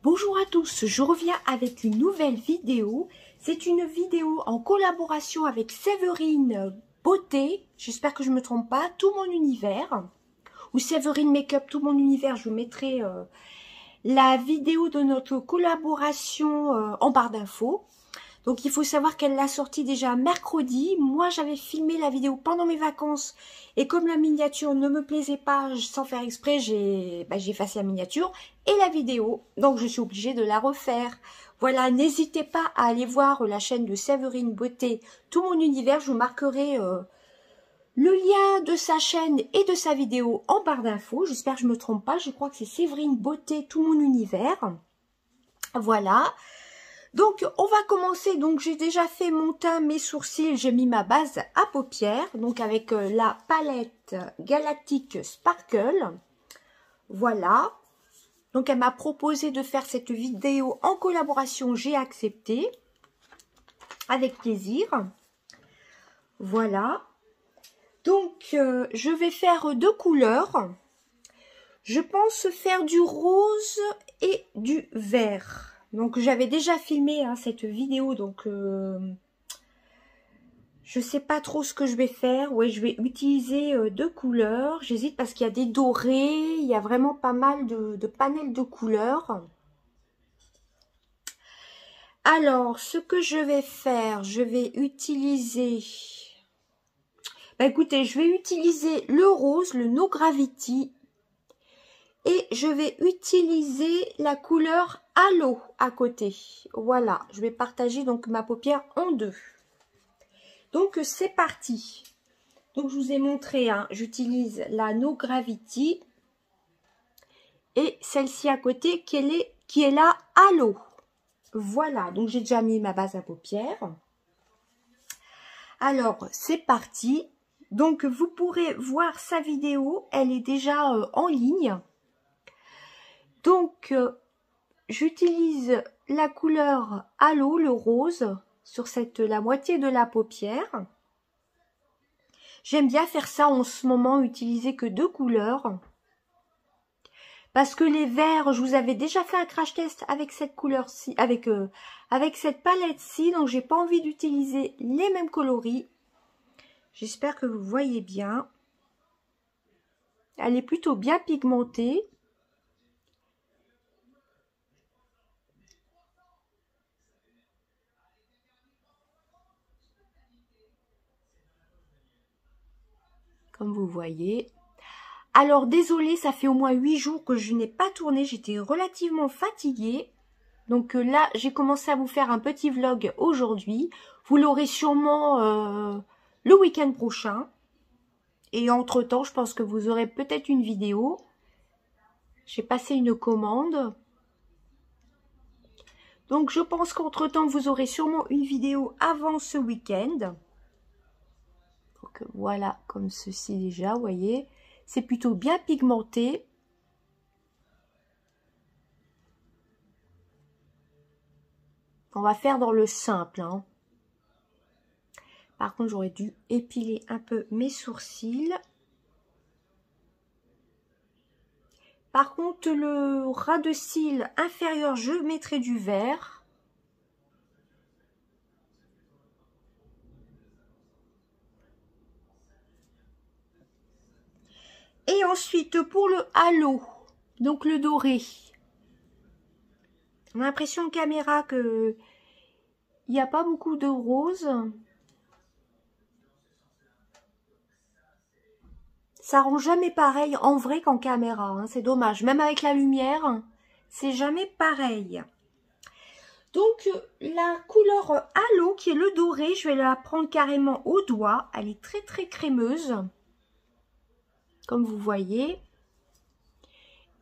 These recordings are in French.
Bonjour à tous, je reviens avec une nouvelle vidéo. C'est une vidéo en collaboration avec Séverine Beauté, j'espère que je ne me trompe pas, Tout Mon Univers, ou Séverine Make-up Tout Mon Univers. Je vous mettrai la vidéo de notre collaboration en barre d'infos. Donc il faut savoir qu'elle l'a sortie déjà mercredi. Moi j'avais filmé la vidéo pendant mes vacances et comme la miniature ne me plaisait pas, sans faire exprès, j'ai effacé la miniature et la vidéo. Donc je suis obligée de la refaire. Voilà, n'hésitez pas à aller voir la chaîne de Séverine Beauté Tout Mon Univers. Je vous marquerai le lien de sa chaîne et de sa vidéo en barre d'infos. J'espère que je ne me trompe pas. Je crois que c'est Séverine Beauté Tout Mon Univers. Voilà. Donc, on va commencer. Donc, j'ai déjà fait mon teint, mes sourcils. J'ai mis ma base à paupières. Donc, avec la palette Galactic Sparkle. Voilà. Donc, elle m'a proposé de faire cette vidéo en collaboration. J'ai accepté. Avec plaisir. Voilà. Donc, je vais faire deux couleurs. Je pense faire du rose et du vert. Donc j'avais déjà filmé cette vidéo, donc je sais pas trop ce que je vais faire. Ouais, je vais utiliser deux couleurs. J'hésite parce qu'il y a des dorés, il y a vraiment pas mal de panels de couleurs. Alors, ce que je vais faire, je vais utiliser... écoutez, je vais utiliser le rose, le No Gravity. Et je vais utiliser la couleur Halo à côté. Voilà, je vais partager donc ma paupière en deux. Donc c'est parti. Donc je vous ai montré, j'utilise la No Gravity. Et celle-ci à côté qui est la Halo. Voilà, donc j'ai déjà mis ma base à paupières. Alors c'est parti. Donc vous pourrez voir sa vidéo, elle est déjà en ligne. Donc, j'utilise la couleur Halo, le rose, sur la moitié de la paupière. J'aime bien faire ça en ce moment, utiliser que deux couleurs. Parce que les verts, je vous avais déjà fait un crash test avec cette couleur-ci, avec cette palette-ci. Donc, j'ai pas envie d'utiliser les mêmes coloris. J'espère que vous voyez bien. Elle est plutôt bien pigmentée. Comme vous voyez. Alors, désolée, ça fait au moins 8 jours que je n'ai pas tourné. J'étais relativement fatiguée. Donc là, j'ai commencé à vous faire un petit vlog aujourd'hui. Vous l'aurez sûrement le week-end prochain. Et entre-temps, je pense que vous aurez peut-être une vidéo. J'ai passé une commande. Donc, je pense qu'entre-temps, vous aurez sûrement une vidéo avant ce week-end. Donc voilà, comme ceci déjà, vous voyez. C'est plutôt bien pigmenté. On va faire dans le simple. Par contre, j'aurais dû épiler un peu mes sourcils. Par contre, le ras de cils inférieur, je mettrai du vert. Et ensuite, pour le halo, donc le doré, on a l'impression de caméra que il n'y a pas beaucoup de rose. Ça rend jamais pareil en vrai qu'en caméra, c'est dommage. Même avec la lumière, c'est jamais pareil. Donc, la couleur halo, qui est le doré, je vais la prendre carrément au doigt. Elle est très très crémeuse, comme vous voyez.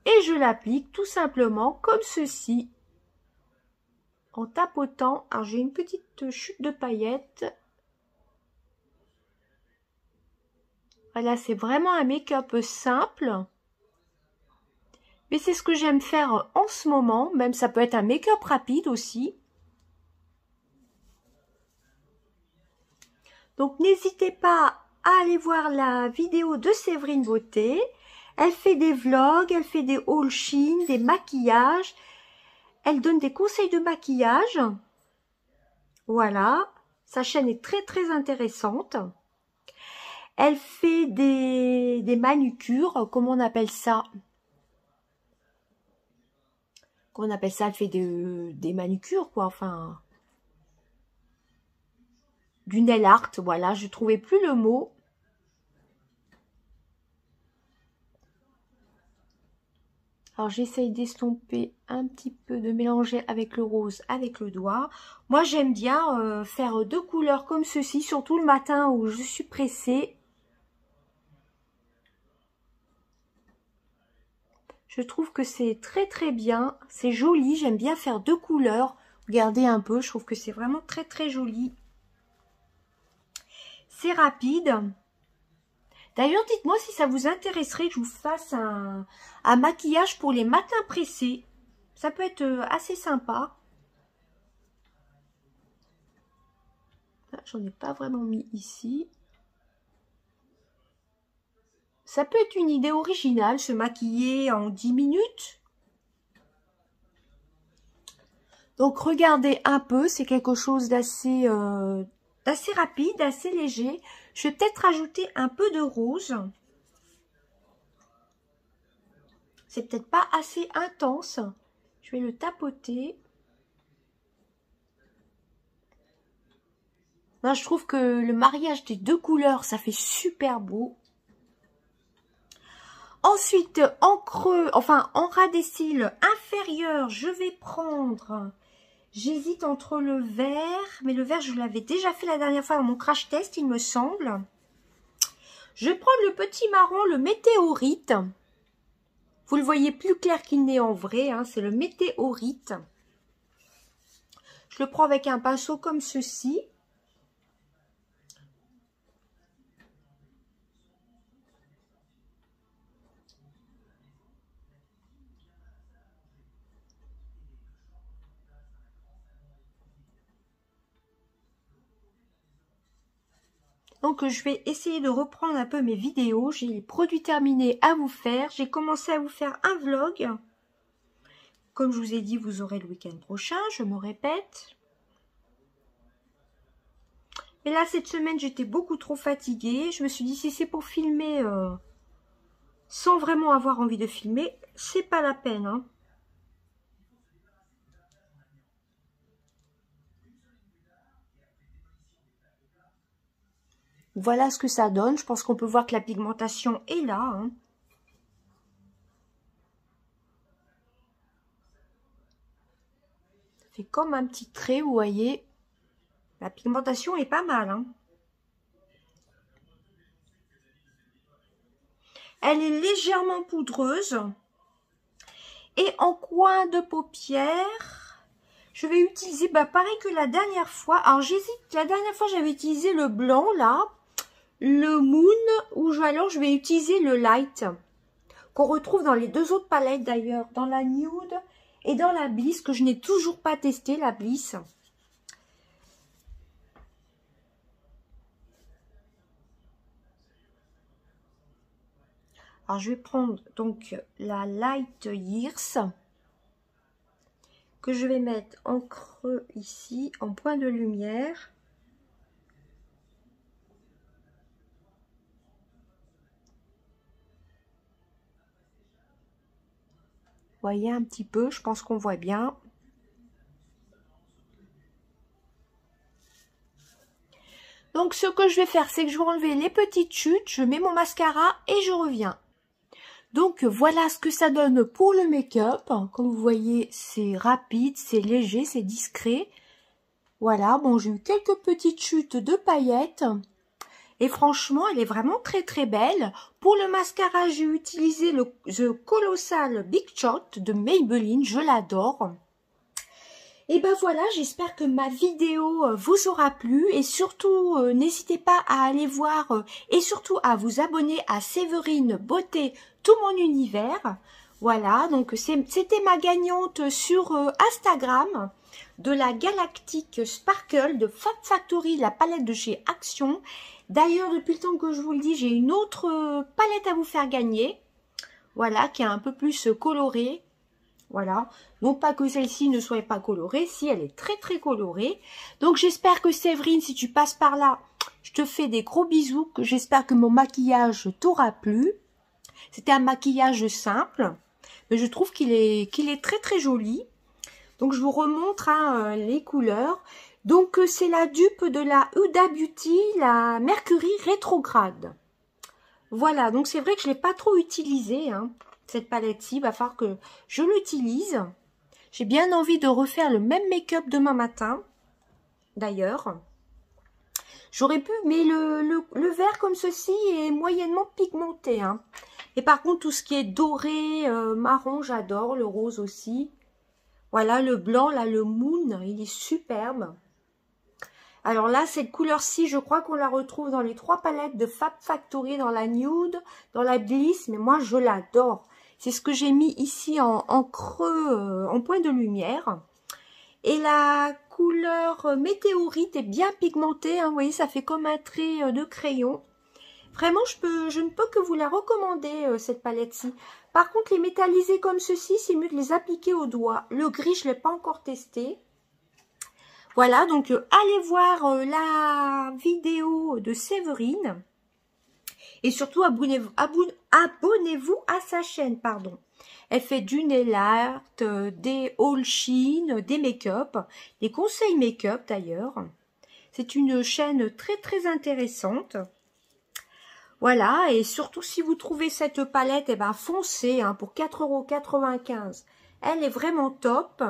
Et je l'applique tout simplement comme ceci. en tapotant. Alors j'ai une petite chute de paillettes. Voilà, c'est vraiment un make-up simple. Mais c'est ce que j'aime faire en ce moment. Même ça peut être un make-up rapide aussi. Donc n'hésitez pas à aller voir la vidéo de Séverine Beauté. Elle fait des vlogs, elle fait des hauls Shein, des maquillages. Elle donne des conseils de maquillage. Voilà, sa chaîne est très très intéressante. Elle fait des manucures, comment on appelle ça? Comment on appelle ça? Elle fait des manucures, quoi, enfin... Du nail art, voilà, je trouvais plus le mot. Alors j'essaye d'estomper un petit peu, de mélanger avec le rose, avec le doigt. Moi j'aime bien faire deux couleurs comme ceci, surtout le matin où je suis pressée. Je trouve que c'est très très bien, c'est joli, j'aime bien faire deux couleurs. Regardez un peu, je trouve que c'est vraiment très très joli. C'est rapide. D'ailleurs, dites-moi si ça vous intéresserait que je vous fasse un maquillage pour les matins pressés. Ça peut être assez sympa. J'en ai pas vraiment mis ici. Ça peut être une idée originale, se maquiller en 10 minutes. Donc, regardez un peu, c'est quelque chose d'assez rapide, d'assez léger. Je vais peut-être rajouter un peu de rose. C'est peut-être pas assez intense. Je vais le tapoter. Non, je trouve que le mariage des deux couleurs, ça fait super beau. Ensuite, en creux, enfin en ras des cils inférieur, je vais prendre... J'hésite entre le vert, mais le vert, je l'avais déjà fait la dernière fois dans mon crash test, il me semble. Je vais prendre le petit marron, le météorite. Vous le voyez plus clair qu'il n'est en vrai, hein, c'est le météorite. Je le prends avec un pinceau comme ceci. Donc, je vais essayer de reprendre un peu mes vidéos. J'ai les produits terminés à vous faire. J'ai commencé à vous faire un vlog. Comme je vous ai dit, vous aurez le week-end prochain. Je me répète. Et là, cette semaine, j'étais beaucoup trop fatiguée. Je me suis dit, si c'est pour filmer sans vraiment avoir envie de filmer, c'est pas la peine, hein. Voilà ce que ça donne. Je pense qu'on peut voir que la pigmentation est là, hein. Ça fait comme un petit trait, vous voyez. La pigmentation est pas mal, hein. Elle est légèrement poudreuse. Et en coin de paupière, je vais utiliser, pareil que la dernière fois. Alors j'hésite, la dernière fois j'avais utilisé le blanc là. Le Moon, ou alors je vais utiliser le Light, qu'on retrouve dans les deux autres palettes d'ailleurs, dans la Nude et dans la Bliss, que je n'ai toujours pas testé, la Bliss. Alors je vais prendre donc la Light Years, que je vais mettre en creux ici, en point de lumière. Voyez un petit peu, je pense qu'on voit bien. Donc ce que je vais faire, c'est que je vais enlever les petites chutes, je mets mon mascara et je reviens. Donc voilà ce que ça donne pour le make-up. Comme vous voyez, c'est rapide, c'est léger, c'est discret. Voilà, bon, j'ai eu quelques petites chutes de paillettes. Et franchement, elle est vraiment très très belle. Pour le mascara, j'ai utilisé The Colossal Big Shot de Maybelline. Je l'adore. Et ben voilà, j'espère que ma vidéo vous aura plu et surtout n'hésitez pas à aller voir et surtout à vous abonner à Séverine Beauté, tout mon univers. Voilà, donc c'était ma gagnante sur Instagram de la Galactique Sparkle de Fab Factory, la palette de chez Action. D'ailleurs, depuis le temps que je vous le dis, j'ai une autre palette à vous faire gagner. Voilà, qui est un peu plus colorée. Voilà, non pas que celle-ci ne soit pas colorée, si elle est très très colorée. Donc j'espère que Séverine, si tu passes par là, je te fais des gros bisous. J'espère que mon maquillage t'aura plu. C'était un maquillage simple, mais je trouve qu'il est très très joli. Donc je vous remontre hein, les couleurs. Donc c'est la dupe de la Huda Beauty, la Mercury rétrograde. Voilà, donc c'est vrai que je ne l'ai pas trop utilisée, hein. Cette palette-ci, il va falloir que je l'utilise. J'ai bien envie de refaire le même make-up demain matin. D'ailleurs, j'aurais pu, mais le vert comme ceci est moyennement pigmenté. Hein. Et par contre, tout ce qui est doré, marron, j'adore. Le rose aussi. Voilà, le blanc, là, le moon, il est superbe. Alors là, cette couleur-ci, je crois qu'on la retrouve dans les 3 palettes de Fab Factory, dans la nude, dans la bliss. Mais moi, je l'adore. C'est ce que j'ai mis ici en creux, en point de lumière. Et la couleur météorite est bien pigmentée. Hein, vous voyez, ça fait comme un trait de crayon. Vraiment, je ne peux que vous la recommander, cette palette-ci. Par contre, les métallisés comme ceci, c'est mieux de les appliquer au doigt. Le gris, je ne l'ai pas encore testé. Voilà, donc allez voir la vidéo de Séverine. Et surtout, abonnez-vous à sa chaîne, pardon. Elle fait du nail art, des haul Shein, des make-up, des conseils make-up d'ailleurs. C'est une chaîne très très intéressante. Voilà, et surtout si vous trouvez cette palette, eh ben foncez hein, pour 4,95 €. Elle est vraiment top.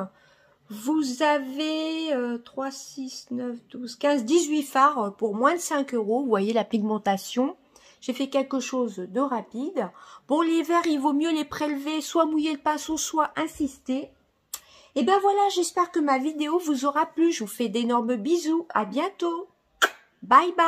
Vous avez 3, 6, 9, 12, 15, 18 fards pour moins de 5 €. Vous voyez la pigmentation. J'ai fait quelque chose de rapide. Bon, les verres, il vaut mieux les prélever, soit mouiller le pinceau, soit insister. Et ben voilà, j'espère que ma vidéo vous aura plu. Je vous fais d'énormes bisous. À bientôt. Bye bye.